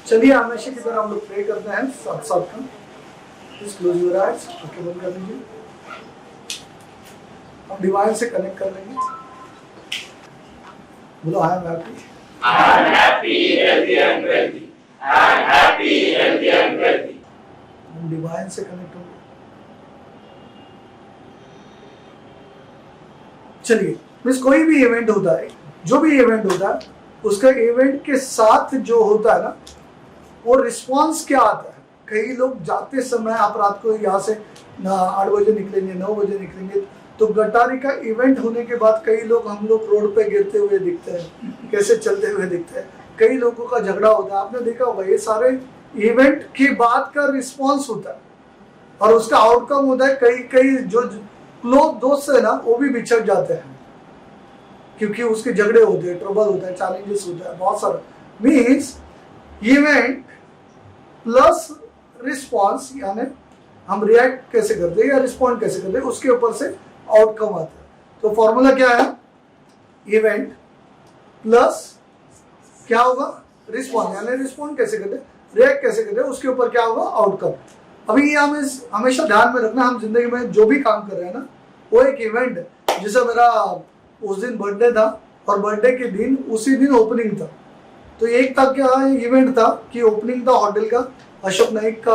चलिए हमेशा की तरह हम लोग प्रे करते हैं साथ साथ में। प्लीज क्लोज योर आइज, आंखें बंद कर लीजिए। हम डिवाइन से कनेक्ट कर लेंगे। बोलो I am happy, I am happy, healthy and wealthy. I am happy, healthy and wealthy. हम डिवाइन से कनेक्ट होंगे। चलिए, मीन्स कोई भी इवेंट होता है, जो भी इवेंट होता है, उसका इवेंट के साथ जो होता है ना, वो रिस्पॉन्स क्या आता है। कई लोग जाते समय, आप रात को यहाँ से 8 बजे निकलेंगे, 9 बजे निकलेंगे, तो गटारी का इवेंट होने के बाद कई लोग, हम लोग रोड पे गिरते हुए दिखते हैं, कैसे चलते हुए दिखते हैं, कई लोगों का झगड़ा होता है, आपने देखा होगा। ये सारे इवेंट के बाद का रिस्पॉन्स होता है और उसका आउटकम होता है कई कई जो क्लोज दोस्त है ना, वो भी बिछड़ जाते हैं क्योंकि उसके झगड़े होते हैं, ट्रबल होता है, चैलेंजेस होता है, बहुत सारा। मीन्स इवेंट प्लस रिस्पॉन्स, यानी हम रिएक्ट कैसे करते हैं या रिस्पॉन्ड कैसे करते हैं, उसके ऊपर से आउटकम आता है। तो फॉर्मूला क्या है? इवेंट प्लस क्या होगा? रिस्पॉन्ड, यानी रिस्पॉन्ड कैसे करते हैं, रिएक्ट कैसे करते हैं, उसके ऊपर क्या होगा? आउटकम। अभी ये हमें हमेशा ध्यान में रखना, हम जिंदगी में जो भी काम कर रहे हैं ना, वो एक इवेंट है। जैसे मेरा उस दिन बर्थडे था और बर्थडे के दिन उसी दिन ओपनिंग था, तो एक था क्या इवेंट था कि ओपनिंग था होटल का, अशोक नाइक का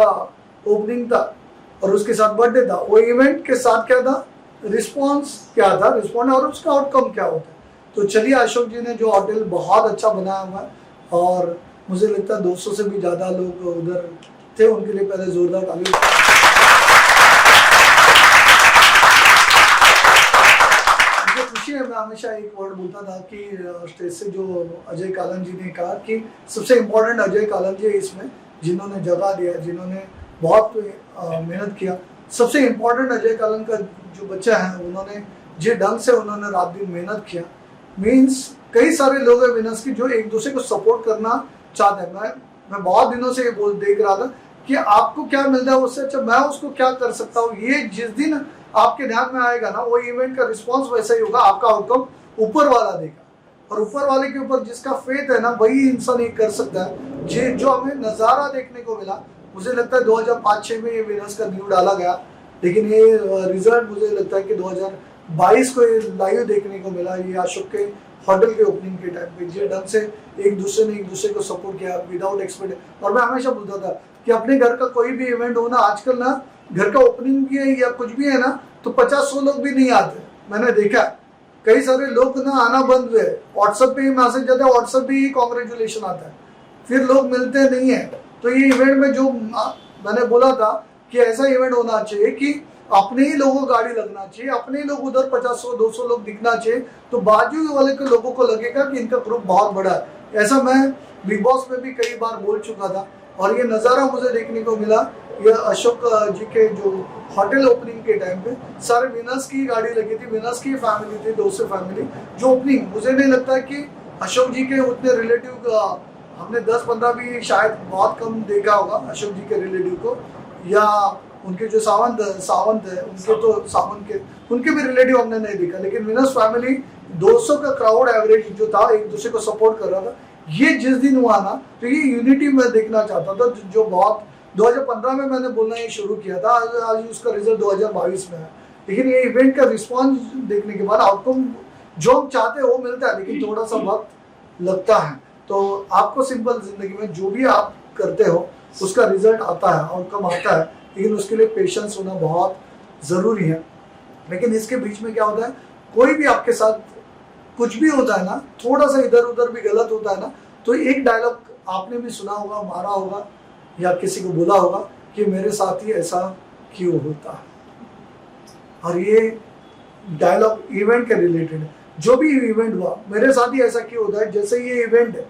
ओपनिंग था और उसके साथ बर्थडे था। वो इवेंट के साथ क्या था? रिस्पॉन्स क्या था, रिस्पॉन्ड, और उसका आउटकम क्या होता है। तो चलिए, अशोक जी ने जो होटल बहुत अच्छा बनाया हुआ है और मुझे लगता है 200 से भी ज़्यादा लोग उधर थे, उनके लिए पहले जोरदार ताली। मुझे खुशी है, मैं हमेशा एक वर्ड बोलता था कि स्टेज से जो अजय कालन जी ने कहा कि सबसे इम्पोर्टेंट अजय कालन जी है इसमें, जिन्होंने जगह दिया, जिन्होंने बहुत मेहनत किया। सबसे इम्पोर्टेंट अजय कालन का जो बच्चा है, उन्होंने जिस ढंग से उन्होंने रात दिन मेहनत किया। मीन्स कई सारे लोग हैं विनर्स की जो एक दूसरे को सपोर्ट करना चाहते हैं। मैं बहुत दिनों से ये देख रहा था कि आपको क्या मिलता है, उससे अच्छा मैं उसको क्या कर सकता हूँ। ये जिस दिन आपके ध्यान में आएगा ना, वो इवेंट का रिस्पॉन्स वैसा ही होगा, आपका आउटकम ऊपर वाला देगा। और ऊपर वाले के ऊपर जिसका फेथ है ना, वही इंसान ये कर सकता है। जो हमें नज़ारा देखने को मिला, मुझे लगता है 2005-06 में ये विनर्स का न्यू डाला गया, लेकिन ये रिजल्ट मुझे लगता है कि 2022 को ये लाइव देखने को मिला। ये अशोक के होटल के ओपनिंग के टाइम पे जिस ढंग से एक दूसरे ने एक दूसरे को सपोर्ट किया विदाउट एक्सपेक्ट। और मैं हमेशा बोलता था कि अपने घर का कोई भी इवेंट हो ना, आजकल ना घर का ओपनिंग भी है या कुछ भी है ना, तो 50-100 लोग भी नहीं आते। मैंने देखा कई सारे लोग ना आना बंद हुए, व्हाट्सएप पे ही मैसेज जाता है, व्हाट्सएप पे ही कॉन्ग्रेचुलेशन आता है, फिर लोग मिलते नहीं है। तो ये इवेंट में जो मैंने बोला था कि ऐसा इवेंट होना चाहिए कि अपने ही लोगों को गाड़ी लगना चाहिए, अपने ही लोग उधर 50-100-200 लोग दिखना चाहिए, तो बाजू वाले के लोगों को लगेगा कि इनका ग्रुप बहुत बड़ा है। ऐसा मैं बिग बॉस में भी कई बार बोल चुका था और ये नज़ारा मुझे देखने को मिला। ये अशोक जी के जो होटल ओपनिंग के टाइम पे सारे विनर्स की गाड़ी लगी थी, विनर्स की फैमिली थी, 200 फैमिली जो ओपनिंग। मुझे नहीं लगता कि अशोक जी के उतने रिलेटिव, हमने 10-15 भी शायद बहुत कम देखा होगा अशोक जी के रिलेटिव को, या उनके जो सावंत है उनके, तो सावंत के उनके भी रिलेटिव हमने नहीं देखा। लेकिन विनर्स फैमिली 200 का क्राउड एवरेज जो था, एक दूसरे को सपोर्ट कर रहा था। ये जिस दिन हुआ ना, तो ये यूनिटी मैं देखना चाहता था, जो बहुत 2015 में मैंने बोलना ये शुरू किया था। आज उसका रिजल्ट 2022 में है। लेकिन ये इवेंट का रिस्पॉन्स देखने के बाद आउटकम जो हम चाहते हैं वो मिलता है, लेकिन थोड़ा सा वक्त लगता है। तो आपको सिंपल जिंदगी में जो भी आप करते हो उसका रिजल्ट आता है, आउटकम आता है, लेकिन उसके लिए पेशेंस होना बहुत ज़रूरी है। लेकिन इसके बीच में क्या होता है, कोई भी आपके साथ कुछ भी होता है ना, थोड़ा सा इधर उधर भी गलत होता है ना, तो एक डायलॉग आपने भी सुना होगा, मारा होगा या किसी को बोला होगा कि मेरे साथ ही ऐसा क्यों होता है। और ये डायलॉग इवेंट के रिलेटेड है। जो भी इवेंट हुआ मेरे साथ ही ऐसा क्यों होता है, जैसे ये इवेंट है,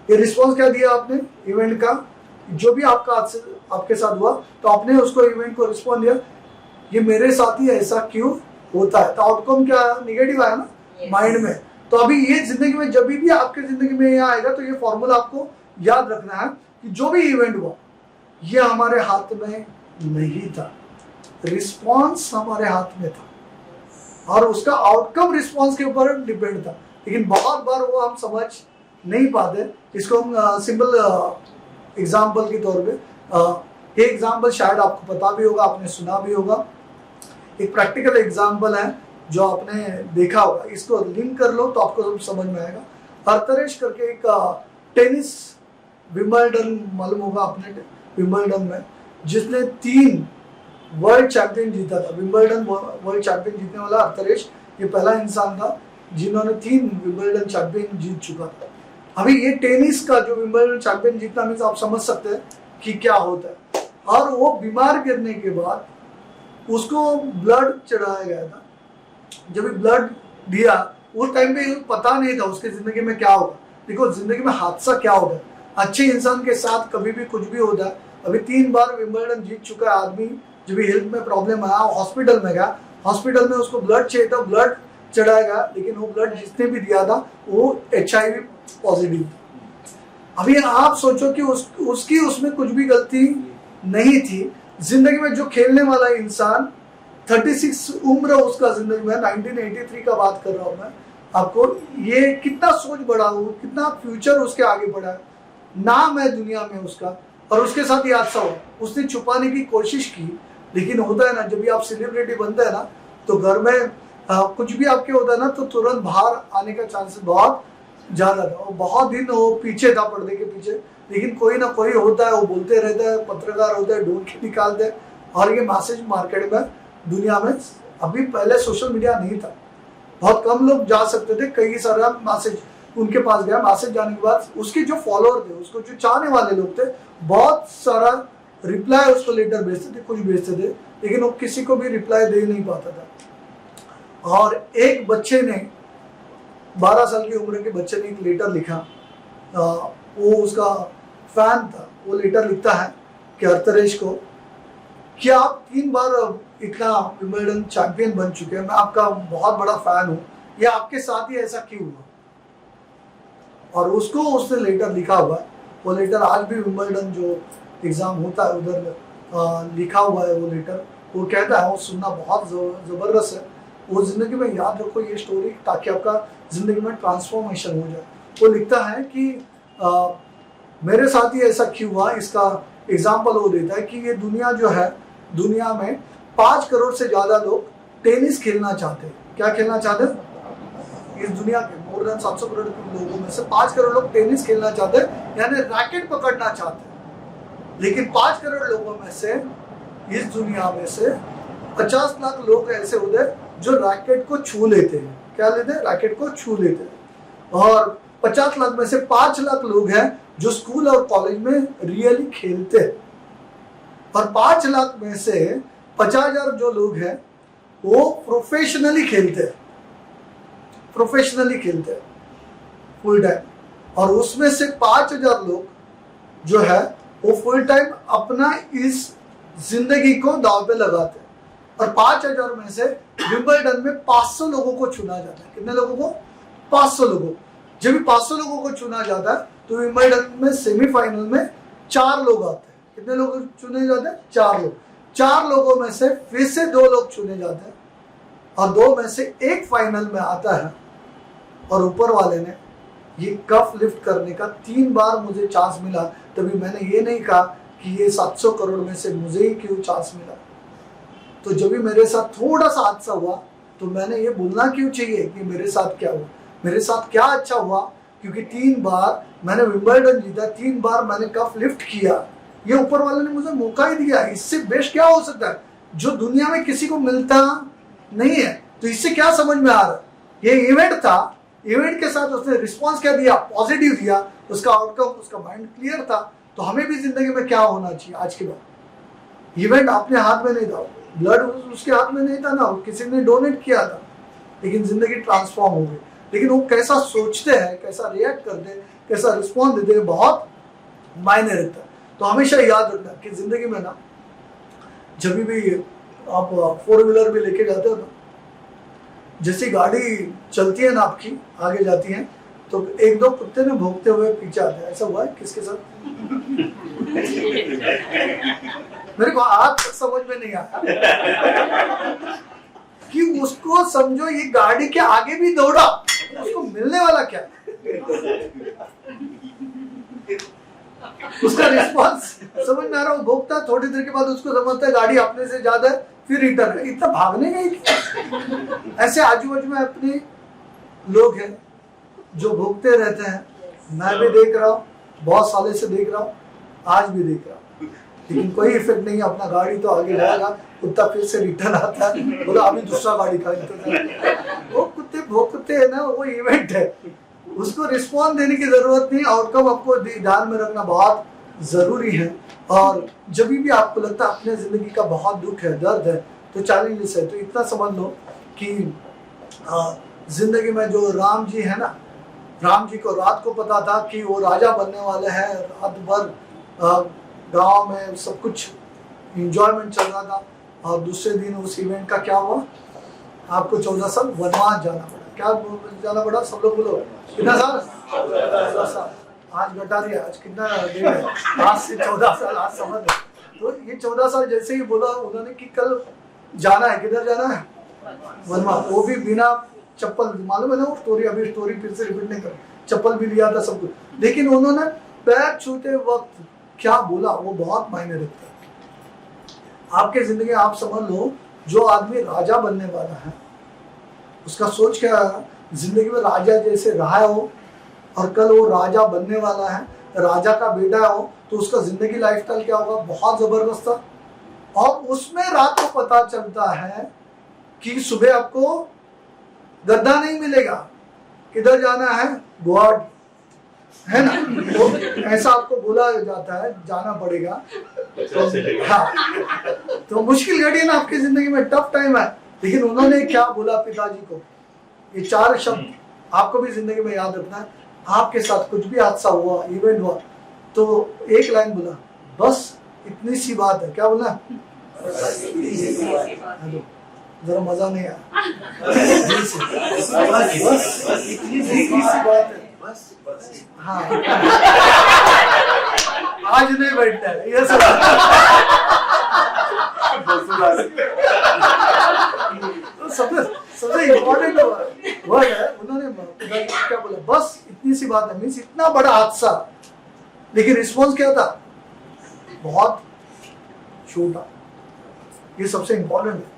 ये रिस्पॉन्स क्या दिया आपने इवेंट का, जो भी आपके साथ हुआ तो आपने उसको इवेंट को रिस्पॉन्ड दिया, ये मेरे साथ ही ऐसा क्यों होता है। तो आउटकम क्या निगेटिव आया ना माइंड में। तो अभी ये जिंदगी में जब भी आपके जिंदगी में यहाँ आएगा तो ये फॉर्मूला आपको याद रखना है कि जो भी इवेंट हुआ ये हमारे हाथ में नहीं था, रिस्पॉन्स हमारे हाथ में था और उसका आउटकम रिस्पॉन्स के ऊपर डिपेंड था। लेकिन बहुत बार वो हम समझ नहीं पाते। इसको हम सिंपल एग्जाम्पल के तौर पे ये एग्जाम्पल शायद आपको पता भी होगा, आपने सुना भी होगा। एक प्रैक्टिकल एग्जाम्पल है जो आपने देखा होगा, इसको लिंक कर लो तो आपको सब समझ में आएगा। अर्थरेश करके एक टेनिस विंबलडन मालूम होगा आपने, विंबलडन में जिसने 3 वर्ल्ड चैंपियन जीता था। विंबलडन वर्ल्ड चैंपियन जीतने वाला अर्थरेश ये पहला इंसान था जिन्होंने 3 विंबलडन चैंपियन जीत चुका था। अभी ये टेनिस का जो विंबलडन चैंपियन जीतना मीन्स आप समझ सकते हैं कि क्या होता है। और वो बीमार गिरने के बाद उसको ब्लड चढ़ाया गया था। जब ब्लड दिया उस टाइम पे पता नहीं था उसकी जिंदगी में क्या होगा। देखो जिंदगी में हादसा क्या होगा, अच्छे इंसान के साथ कभी भी कुछ भी होता है। अभी 3 बार विंबलडन जीत चुका है आदमी, जब भी हेल्थ में प्रॉब्लम आया हॉस्पिटल में गया, हॉस्पिटल में उसको ब्लड चाहिए था, ब्लड चढ़ाया गया, लेकिन वो ब्लड जिसने भी दिया था वो HIV पॉजिटिव। अभी आप सोचो कि उसकी उसमें कुछ भी गलती नहीं थी। जिंदगी में जो खेलने वाला इंसान 36 उम्र उसका जिंदगी में, 1983 का बात कर रहा हूँ मैं आपको, ये कितना सोच बढ़ा हो, कितना फ्यूचर उसके आगे बढ़ा है, नाम है दुनिया में उसका, और उसके साथ ये हादसा हुआ। उसने छुपाने की कोशिश की, लेकिन होता है ना जब भी आप सेलिब्रिटी बनते हैं ना तो घर में कुछ भी आपके होता है ना तो तुरंत बाहर आने का चांसेस बहुत ज्यादा था। और बहुत दिन वो पीछे था, पर्दे के पीछे, लेकिन कोई ना कोई होता है, वो बोलते रहता है, पत्रकार होते हैं, ढूंढ के निकालते हैं और ये मैसेज मार्केट में दुनिया में। अभी पहले सोशल मीडिया नहीं था, बहुत कम लोग जा सकते थे, कई सारा मैसेज उनके पास गया। मैसेज जाने के बाद उसके जो फॉलोअर थे, उसको जो चाहने वाले लोग थे, बहुत सारा रिप्लाई उसको लेटर भेजते थे, कुछ भेजते थे, लेकिन वो किसी को भी रिप्लाई दे नहीं पाता था। और एक बच्चे ने, 12 साल की उम्र के बच्चे ने एक लेटर लिखा, वो उसका फैन था, वो लेटर लिखता है कि अर्थरेश को कि आप 3 बार इतना विंबलडन चैंपियन बन चुके हैं, मैं आपका बहुत बड़ा फैन हूँ, ये आपके साथ ही ऐसा क्यों हुआ। और उसको उसने लेटर लिखा हुआ है, वो लेटर आज भी विंबलडन जो एग्जाम होता है उधर लिखा हुआ है वो लेटर। वो कहता है, वो सुनना बहुत ज़बरदस्त है, वो ज़िंदगी में याद रखो ये स्टोरी ताकि आपका ज़िंदगी में ट्रांसफॉर्मेशन हो जाए। वो लिखता है कि मेरे साथ ही ऐसा क्यों हुआ, इसका एग्जाम्पल वो देता है कि ये दुनिया जो है, दुनिया में 5 करोड़ से ज़्यादा लोग टेनिस खेलना चाहते हैं। क्या खेलना चाहते हैं? इस दुनिया के मोर देन 700 करोड़ लोगों में से 5 करोड़ लोग टेनिस खेलना चाहते हैं, यानी रैकेट पकड़ना चाहते हैं। लेकिन 5 करोड़ लोगों में से, इस दुनिया में से 50 लाख लोग ऐसे होते हैं जो रैकेट को छू लेते हैं। क्या लेते हैं? रैकेट को छू लेते हैं। और 50 लाख में से 5 लाख लोग हैं जो स्कूल और कॉलेज में रियली खेलते हैं। और 5 लाख में से 50,000 जो लोग हैं वो प्रोफेशनली खेलते हैं, फुल टाइम। और उसमें से 5,000 लोग जो है वो फुल टाइम अपना इस जिंदगी को दांव पे लगाते हैं। और 5,000 में से विंबलडन में 500 लोगों को चुना जाता है। कितने लोगों को? 500 लोगों। जब भी 500 लोगों को चुना जाता है तो विंबलडन में सेमीफाइनल में 4 लोग आते हैं। कितने लोग चुने जाते हैं? 4 लोग। 4 लोगों में से फिर से 2 लोग चुने जाते हैं और 2 में से 1 फाइनल में आता है। और ऊपर वाले ने ये कप लिफ्ट करने का 3 बार मुझे चांस मिला, तभी मैंने ये नहीं कहा कि ये 700 करोड़ में से मुझे ही क्यों चांस मिला। तो जब भी मेरे साथ थोड़ा सा हादसा हुआ तो मैंने ये बोलना क्यों चाहिए कि मेरे साथ क्या हुआ, मेरे साथ क्या अच्छा हुआ, क्योंकि 3 बार मैंने विंबलडन जीता, 3 बार मैंने कप लिफ्ट किया। ये ऊपर वाले ने मुझे मौका ही दिया। इससे बेस्ट क्या हो सकता है जो दुनिया में किसी को मिलता नहीं है। तो इससे क्या समझ में आ रहा है? ये इवेंट था, इवेंट के साथ उसने रिस्पॉन्स क्या दिया? पॉजिटिव दिया। उसका आउटकम, उसका माइंड क्लियर था। तो हमें भी जिंदगी में क्या होना चाहिए आज के बाद? इवेंट अपने हाथ में नहीं था, ब्लड उसके हाथ में नहीं था ना, किसी ने डोनेट किया था, लेकिन जिंदगी ट्रांसफॉर्म हो गई। लेकिन वो कैसा सोचते हैं, कैसा रिएक्ट करते हैं, कैसा रिस्पॉन्स देते हैं, बहुत मायने रखता है। तो हमेशा याद रखना कि जिंदगी में ना जब भी आप 4 व्हीलर भी लेके जाते हो ना, जैसी गाड़ी चलती है ना आपकी, आगे जाती है, तो एक दो कुत्ते ने भौंकते हुए पीछे आते हैं। ऐसा हुआ है किसके साथ? मेरे को आज तक समझ में नहीं आया कि उसको समझो ये गाड़ी के आगे भी दौड़ा, उसको मिलने वाला क्या? उसका रिस्पॉन्स समझ में आ रहा है? वो भोगता है, थोड़ी देर के बाद उसको समझता है गाड़ी अपने से ज्यादा है, फिर रिटर्न है। इतना भागने का ऐसे आजू बाजू में अपने लोग हैं जो भोगते रहते हैं। मैं भी देख रहा हूँ, बहुत सालों से देख रहा हूँ, आज भी देख रहा हूँ, लेकिन कोई इफेक्ट नहीं है। अपना गाड़ी तो आगे जाएगा, कुत्ता फिर से रिटर्न आता है, बोला अभी दूसरा गाड़ी का इंतजार। वो कुत्ते भोगते हैं ना, वो इवेंट है, उसको रिस्पॉन्स देने की जरूरत नहीं। आउटकम आपको ध्यान में रखना बहुत जरूरी है। और जब भी आपको लगता है अपने जिंदगी का बहुत दुख है, दर्द है, तो चैलेंजेस है, तो इतना समझ लो कि जिंदगी में जो राम जी है ना, राम जी को रात को पता था कि वो राजा बनने वाले हैं। रात भर गांव में सब कुछ इंजॉयमेंट चल रहा था, और दूसरे दिन उस इवेंट का क्या हुआ? आपको 14 साल वनवास जाना पड़ा। क्या जाना पड़ा? सब लोग बोलो कितना साल? 14 साल। आज घटा दिया, आज कितना दिन है? आज से 14 साल, आज समझ लो। तो ये 14 साल जैसे ही बोला उन्होंने कि कल जाना है, किधर जाना है? वनवास। वो भी बिना चप्पल, मालूम है ना वो स्टोरी, अभी स्टोरी फिर से रिपीट नहीं कर, चप्पल भी लिया था सब कुछ, लेकिन उन्होंने पैर छूते वक्त क्या बोला वो बहुत मायने रखता है। आपके जिंदगी आप समझ लो, जो आदमी राजा बनने वाला है उसका सोच क्या है? जिंदगी में राजा जैसे रहा हो और कल वो राजा बनने वाला है, राजा का बेटा हो, तो उसका जिंदगी लाइफस्टाइल क्या होगा? बहुत जबरदस्त था। और उसमें रात को पता चलता है कि सुबह आपको गद्दा नहीं मिलेगा, किधर जाना है? गॉड है ना, तो ऐसा आपको बोला जाता है, जाना पड़ेगा। तो, हाँ, तो मुश्किल घड़ी है ना आपकी जिंदगी में, टफ टाइम है, लेकिन उन्होंने क्या बोला पिताजी को? ये 4 शब्द आपको भी जिंदगी में याद रखना है। आपके साथ कुछ भी हादसा हुआ, इवेंट हुआ, तो एक लाइन बोला, बस इतनी सी बात है। क्या बोला? जरा मजा नहीं आया। बस इतनी सी बात है। हाँ, आज नहीं बैठता है ये सब। तो सबसे इम्पोर्टेंट वर्ड है, उन्होंने क्या बोला? बस इतनी सी बात है, मीन्स इतना बड़ा हादसा, लेकिन रिस्पॉन्स क्या था? बहुत छोटा। ये सबसे इम्पोर्टेंट है।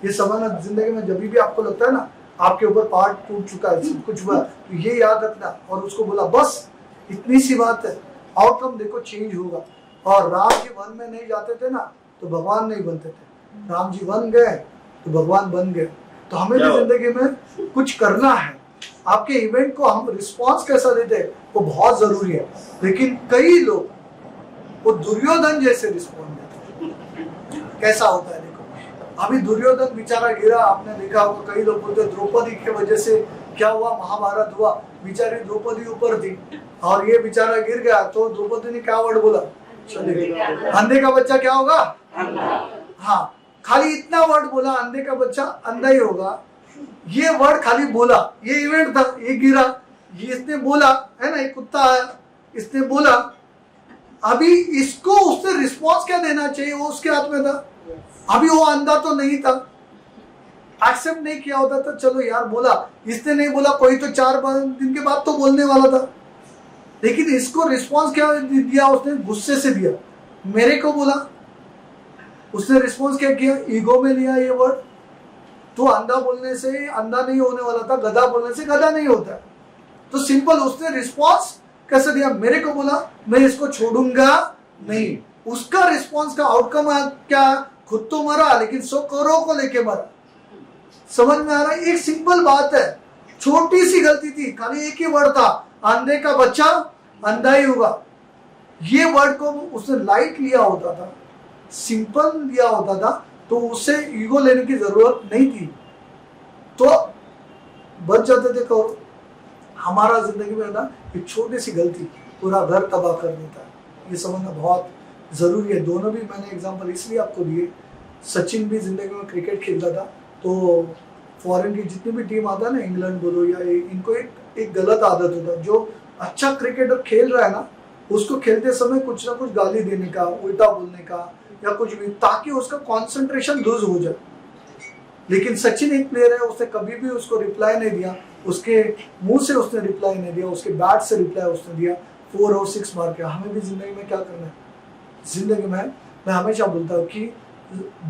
ये समझना जिंदगी में, जब भी आपको लगता है ना आपके ऊपर पहाड़ टूट चुका है, सब कुछ हुआ, तो ये याद रखना। और उसको बोला बस इतनी सी बात है, आउटकम देखो चेंज होगा। और राम जी वन में नहीं जाते थे ना तो भगवान नहीं बनते थे, राम जी वन गए तो भगवान बन गए। तो हमें भी जिंदगी में कुछ करना है। आपके इवेंट को हम रिस्पॉन्स कैसा देते हैं वो बहुत जरूरी है, लेकिन कई लोग वो दुर्योधन जैसे रिस्पॉन्स देते हैं। कैसा होता है देखो, अभी दुर्योधन बेचारा गिरा, आपने देखा होगा, कई लोग बोलते द्रौपदी की वजह से क्या हुआ, महाभारत हुआ, बेचारी द्रौपदी ऊपर थी और ये बेचारा गिर गया, तो द्रौपदी ने क्या वर्ड बोला? चले, अंधे का बच्चा क्या होगा? हाँ, खाली इतना वर्ड बोला, अंधे का बच्चा अंधा ही होगा। ये वर्ड खाली बोला, ये इवेंट था, ये गिरा, ये इसने बोला है ना, एक कुत्ता आया इसने बोला। अभी इसको उससे रिस्पॉन्स क्या देना चाहिए वो उसके हाथ में था। अभी वो अंधा तो नहीं था, एक्सेप्ट नहीं किया होता तो चलो यार बोला, इसने नहीं बोला, कोई तो 4 दिन के बाद तो बोलने वाला था, लेकिन इसको रिस्पॉन्स क्या दिया उसने? गुस्से से दिया, मेरे को बोला। उसने रिस्पॉन्स क्या किया? ईगो में लिया ये वर्ड। तो अंधा बोलने से अंधा नहीं होने वाला था, गधा बोलने से गधा नहीं होता। तो सिंपल, उसने रिस्पॉन्स कैसे दिया? मेरे को बोला, मैं इसको छोड़ूंगा नहीं। उसका रिस्पॉन्स का आउटकम क्या? खुद तो मरा, लेकिन 100 करोड़ को लेके मरा। समझ में आ रहा है? एक सिंपल बात है, छोटी सी गलती थी, खाली एक ही वर्ड था, अंधे का बच्चा अंधा ही होगा। ये वर्ड को उसने लाइट लिया होता था, सिंपल लिया होता था, तो उससे ईगो लेने की जरूरत नहीं थी, तो बच जाते थे करोड़। हमारा जिंदगी में ना एक छोटी सी गलती पूरा घर तबाह कर देता है, ये समझना बहुत जरूरी है। दोनों भी मैंने एग्जांपल इसलिए आपको दिए। सचिन भी जिंदगी में क्रिकेट खेलता था, तो फॉरेन की जितनी भी टीम आता है ना, इंग्लैंड बोलो या इनको एक एक गलत आदत होता है। जो अच्छा क्रिकेटर खेल रहा है ना, उसको खेलते समय कुछ ना कुछ गाली देने का, उल्टा बोलने का या कुछ भी, ताकि उसका कंसंट्रेशन लूज हो जाए। लेकिन सचिन एक प्लेयर है, उसने कभी भी उसको रिप्लाई नहीं दिया, उसके मुंह से उसने रिप्लाई नहीं दिया, उसके बैट से रिप्लाई उसने दिया, 4 और 6 मार के। हमें भी जिंदगी में क्या करना है? जिंदगी में मैं हमेशा बोलता हूँ कि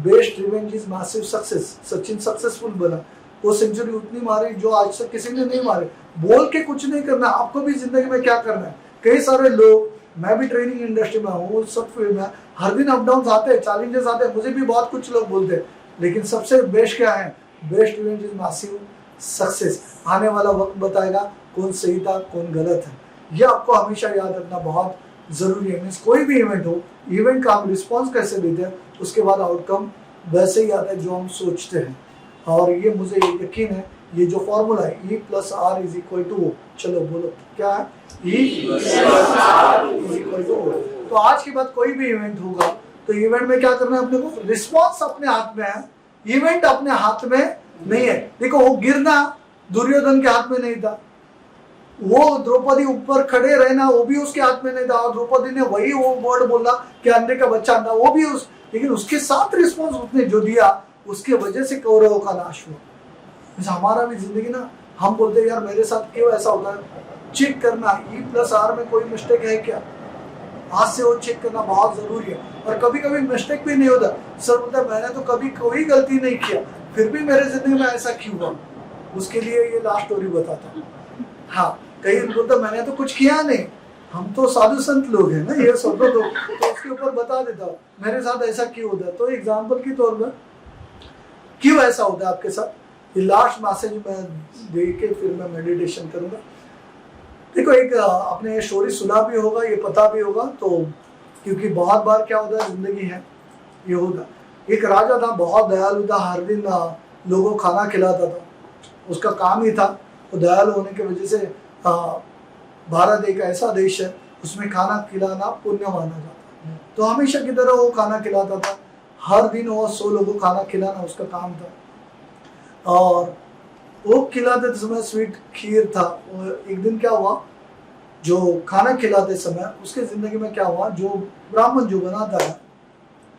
best revenge is massive success. Sachin successful बना, वो सेंचुरी उतनी मारी जो आज तक किसी ने नहीं मारे। बोल के कुछ नहीं करना, आपको भी जिंदगी में क्या करना है। कई सारे लोग, मैं भी ट्रेनिंग इंडस्ट्री में हूँ, सब फील्ड में, हर दिन अप डाउन आते हैं, चैलेंजेस आते हैं, मुझे भी बहुत कुछ लोग बोलते हैं, लेकिन सबसे बेस्ट क्या है? Best revenge is massive success. आने वाला वक्त बताएगा कौन सही था, कौन गलत है। यह आपको हमेशा याद रखना बहुत जरूरी है। मीन्स कोई भी इवेंट हो, इवेंट का हम रिस्पॉन्स कैसे देते हैं, उसके बाद आउटकम वैसे ही आता है जो हम सोचते हैं। और ये मुझे यकीन है, ये जो फॉर्मूला है E+R = O, चलो बोलो क्या है? E+R = O। तो आज के बाद कोई भी इवेंट होगा तो इवेंट में क्या करना है अपने को? रिस्पॉन्स अपने हाथ में है, इवेंट अपने हाथ में नहीं है। देखो, वो गिरना दुर्योधन के हाथ में नहीं था, वो द्रौपदी ऊपर खड़े रहना वो भी उसके हाथ में नहीं था, और द्रौपदी ने वही वो वर्ड बोला कि अंडे का बच्चा था, वो भी लेकिन उसके साथ रिस्पॉन्स उसने जो दिया, उसके वजह से कौरवों का नाश हुआ। हमारा भी जिंदगी ना, हम बोलते हैं यार मेरे साथ क्यों ऐसा होता है। चेक करना, E+R में कोई मिस्टेक है क्या, आज से वो चेक करना बहुत जरूरी है। और कभी कभी मिस्टेक भी नहीं होता। सर बोलता है मैंने तो कभी कोई गलती नहीं किया, फिर भी मेरे जिंदगी में ऐसा क्यों हुआ। उसके लिए ये लास्ट स्टोरी बताता हूँ। हाँ, कहीं बोलता मैंने तो कुछ किया नहीं, हम तो साधु संत लोग हैं ना, ये सब तो उसके ऊपर बता देता हूँ मेरे साथ ऐसा क्यों होता है। तो एग्जाम्पल के तौर पर क्यों ऐसा होता है आपके साथ, ये लास्ट मैसेज मैं दे के फिर मैं मेडिटेशन करूंगा। देखो, एक आपने ये स्टोरी सुना भी होगा, ये पता भी होगा, तो क्योंकि बहुत बार क्या होता है, जिंदगी है ये होगा। एक राजा था, बहुत दयालु था, हर दिन लोगों को खाना खिलाता था, उसका काम ही था। वो दयालु होने की वजह से भारत एक ऐसा देश है उसमें खाना खिलाना पुण्य माना जाता है। तो हमेशा की तरह वो खाना खिलाता था, हर दिन वो 100 लोगों को खाना खिलाना उसका काम था। और वो खिलाते समय स्वीट खीर था। एक दिन क्या हुआ, जो खाना खिलाते समय उसके जिंदगी में क्या हुआ, जो ब्राह्मण जो बनाता है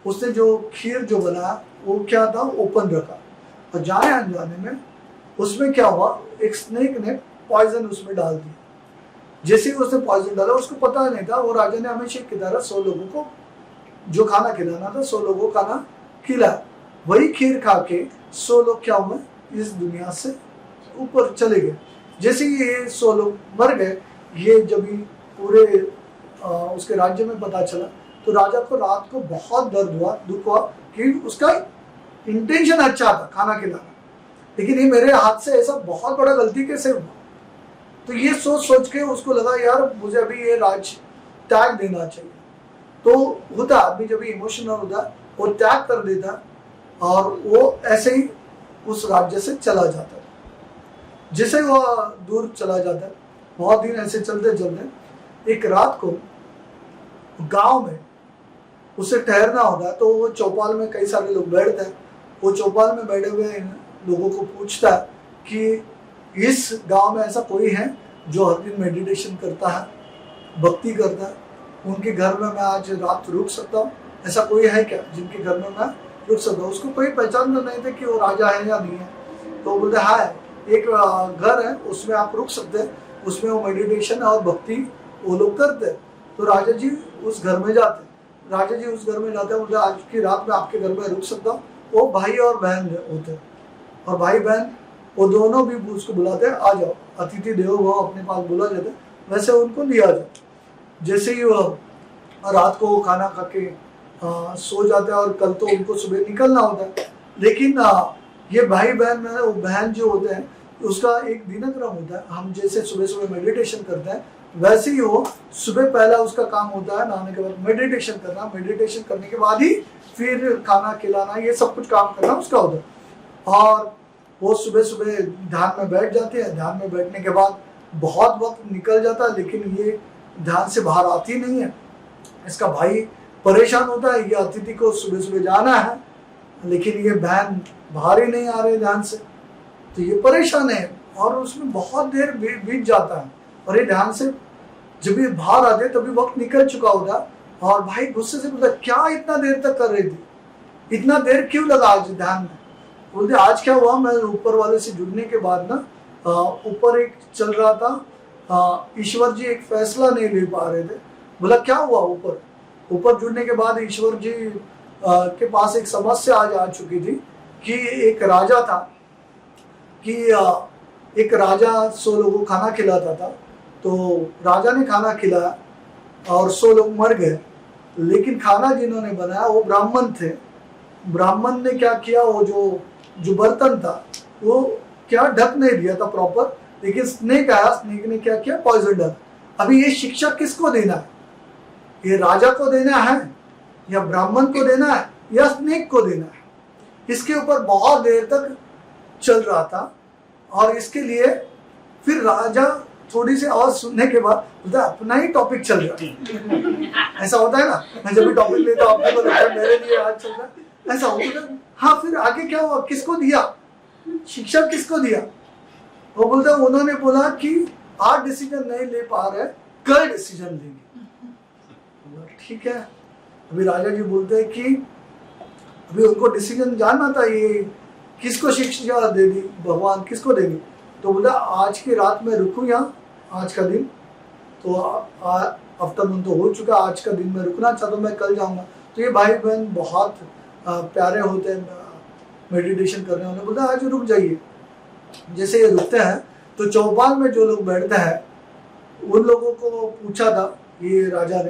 उसने जो खीर जो बनाया वो क्या था, ओपन रखा, और जाने अनजाने में उसमें क्या हुआ, एक स्नेक ने पॉइजन उसमें डाल दिया। जैसे ही उसने पॉइजन डाला, उसको पता नहीं था, वो राजा ने हमेशा की तरह 100 लोगों को जो खाना खिलाना था 100 लोगों को खाना खिलाया। वही खीर खा के 100 लोग क्या हुए, इस दुनिया से ऊपर चले गए। जैसे ही ये 100 लोग मर गए, ये जब पूरे उसके राज्य में पता चला, तो राजा को रात को बहुत दर्द हुआ, दुख हुआ, कि उसका इंटेंशन अच्छा था खाना खिलाना, लेकिन ये मेरे हाथ से ऐसा बहुत बड़ा गलती कैसे हुआ। तो ये सोच के उसको लगा यार मुझे अभी ये राज त्याग देना चाहिए। तो होता आदमी जब इमोशनल होता वो त्याग कर देता, और वो ऐसे ही उस राज्य से चला जाता। जैसे वो दूर चला जाता, बहुत दिन ऐसे चलते चलते एक रात को गांव में उसे ठहरना होता है। तो वो चौपाल में कई सारे लोग बैठते हैं, वो चौपाल में बैठे हुए लोगों को पूछता है कि इस गांव में ऐसा कोई है जो हर दिन मेडिटेशन करता है, भक्ति करता है, उनके घर में मैं आज रात रुक सकता हूँ, ऐसा कोई है क्या जिनके घर में मैं रुक सकता हूँ। उसको कोई पहचान नहीं थे कि वो राजा है या नहीं है। तो बोलते हाँ, एक घर है उसमें आप रुक सकते हैं, उसमें वो मेडिटेशन और भक्ति वो लोग करते हैं। तो राजा जी उस घर में जाते हैं, राजा जी उस घर में जाते हैं, बोलते आज की रात में आपके घर में रुक सकता हूँ। वो भाई और बहन होते हैं, और भाई बहन वो दोनों भी उसको बुलाते हैं, आ जाओ, अतिथि देवो भव अपने पास बुला जाते हैं, वैसे उनको लिया जाए। जैसे ही वो रात को वो खाना खा के सो जाते हैं, और कल तो उनको सुबह निकलना होता है। लेकिन ये भाई बहन में वो बहन जो होते हैं उसका एक दिनक्रम होता है। हम जैसे सुबह सुबह मेडिटेशन करते हैं, वैसे ही वो सुबह पहला उसका काम होता है नहाने के बाद मेडिटेशन करना, मेडिटेशन करने के बाद ही फिर खाना खिलाना, ये सब कुछ काम करना उसका होता है। और वो सुबह सुबह ध्यान में बैठ जाते हैं। ध्यान में बैठने के बाद बहुत वक्त निकल जाता है, लेकिन ये ध्यान से बाहर आती नहीं है। इसका भाई परेशान होता है, ये अतिथि को सुबह सुबह जाना है, लेकिन ये बहन बाहर ही नहीं आ रहे ध्यान से। तो ये परेशान है, और उसमें बहुत देर बीत जाता है, और ये ध्यान से जब ये बाहर आते तभी वक्त निकल चुका होता। और भाई गुस्से से बोलता क्या इतना देर तक कर रही थी, इतना देर क्यों लगा आज ध्यान में। बोलते आज क्या हुआ, मैं ऊपर वाले से जुड़ने के बाद ना ऊपर एक चल रहा था, ईश्वर जी एक फैसला नहीं ले पा रहे थे। बोला क्या हुआ, ऊपर जुड़ने के बाद ईश्वर जी के पास एक समस्या आज आ चुकी थी कि एक राजा था कि एक राजा 100 लोगों को खाना खिलाता था। तो राजा ने खाना खिलाया और 100 लोग मर गए, लेकिन खाना जिन्होंने बनाया वो ब्राह्मण थे। ब्राह्मण ने क्या किया, वो जो बर्तन था वो क्या ढक नहीं दिया था प्रॉपर, लेकिन स्नेक आया, स्नेक ने क्या किया, पॉइजन डाला। अभी ये शिक्षा किसको देना है, ये राजा को देना है या ब्राह्मण को देना है या स्नेक को देना है। इसके ऊपर बहुत देर तक चल रहा था, और इसके लिए फिर राजा थोड़ी सी आवाज सुनने के बाद बोलता अपना ही टॉपिक चल रहा है। ऐसा होता है ना, मैं जब भी टॉपिक लेता हूँ अपने को लगता है मेरे लिए आज चल रहा है, ऐसा होता है। हाँ, फिर आगे क्या हुआ, किसको दिया शिक्षा, किसको दिया। वो बोलता उन्होंने बोला कि आज डिसीजन नहीं ले पा रहे, कल डिसीजन लेंगे। ठीक है, अभी राजा जी बोलते हैं कि अभी उनको डिसीजन जानना था, ये किसको शिक्षा दे दी, भगवान किसको देगी। तो बोला आज की रात में रुकूं यहाँ, आज का दिन तो आफ्टरनून तो हो चुका, आज का दिन में रुकना चाहता हूँ, मैं कल जाऊँगा। तो ये भाई बहन बहुत प्यारे होते हैं मेडिटेशन करने वाले, बोलते आज रुक जाइए। जैसे ये रुकते हैं तो चौपाल में जो लोग बैठते हैं उन लोगों को पूछा था ये राजा ने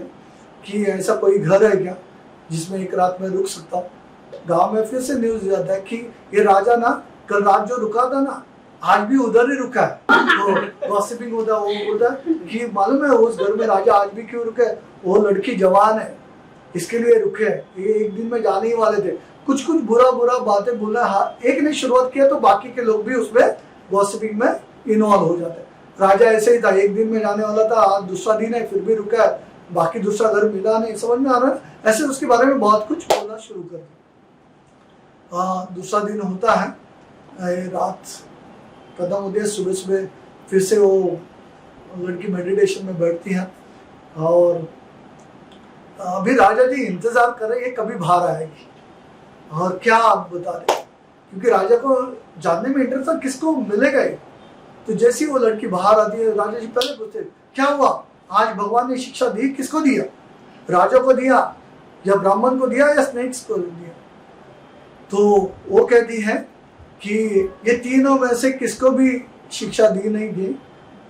कि ऐसा कोई घर है क्या जिसमें एक रात में रुक सकता हूँ। गांव में फिर से न्यूज जाता है कि ये राजा ना कल रात जो रुका था ना, आज भी उधर ही रुका है। तो गॉसिपिंग होता है, वो बोलता है कि मालूम है उस घर में राजा आज भी क्यों रुके, वो लड़की जवान है इसके लिए रुके, ये एक दिन में जाने ही वाले थे। कुछ बुरा बातें बोलना। हाँ, एक ने शुरुआत किया तो बाकी के लोग भी उसमें गॉसिपिंग में इन्वॉल्व हो जाते हैं। राजा ऐसे ही था, एक दिन में जाने वाला था, आज दूसरा दिन है फिर भी रुका है, बाकी दूसरा घर मिला नहीं। समझ में आ रहा है, ऐसे उसके बारे में बहुत कुछ बोलना शुरू कर दिया। दूसरा दिन होता है, रात खत्म होती है, सुबह फिर से वो लड़की मेडिटेशन में बैठती है, और अभी राजा जी इंतजार कर रहे हैं कभी बाहर आएगी। और क्या आप बता रहे, क्योंकि राजा को जानने में इंटरेस्ट था किसको मिलेगा ये। तो जैसी वो लड़की बाहर आती है, राजा जी पहले पूछते क्या हुआ, आज भगवान ने शिक्षा दी, किसको दिया, राजा को दिया या ब्राह्मण को दिया या स्नेक्स को दिया। तो वो कहती है कि ये तीनों में से किसको भी शिक्षा दी नहीं गई,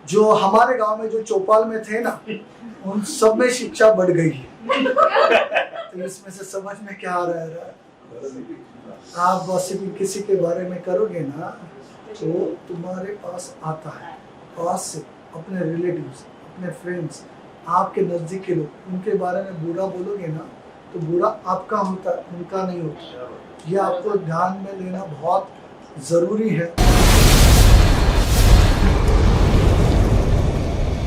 जो हमारे गांव में जो चौपाल में थे ना उन सब में शिक्षा बढ़ गई है। तो इसमें से समझ में क्या आ रहा है, आप गॉसिपिंग किसी के बारे में करोगे ना तो तुम्हारे पास आता है, पास से अपने रिलेटिव्स, अपने फ्रेंड्स, आपके नजदीक के लोग, उनके बारे में बुरा बोलोगे ना तो बुरा आपका होता है, उनका नहीं होता। ये आपको ध्यान में लेना बहुत जरूरी है।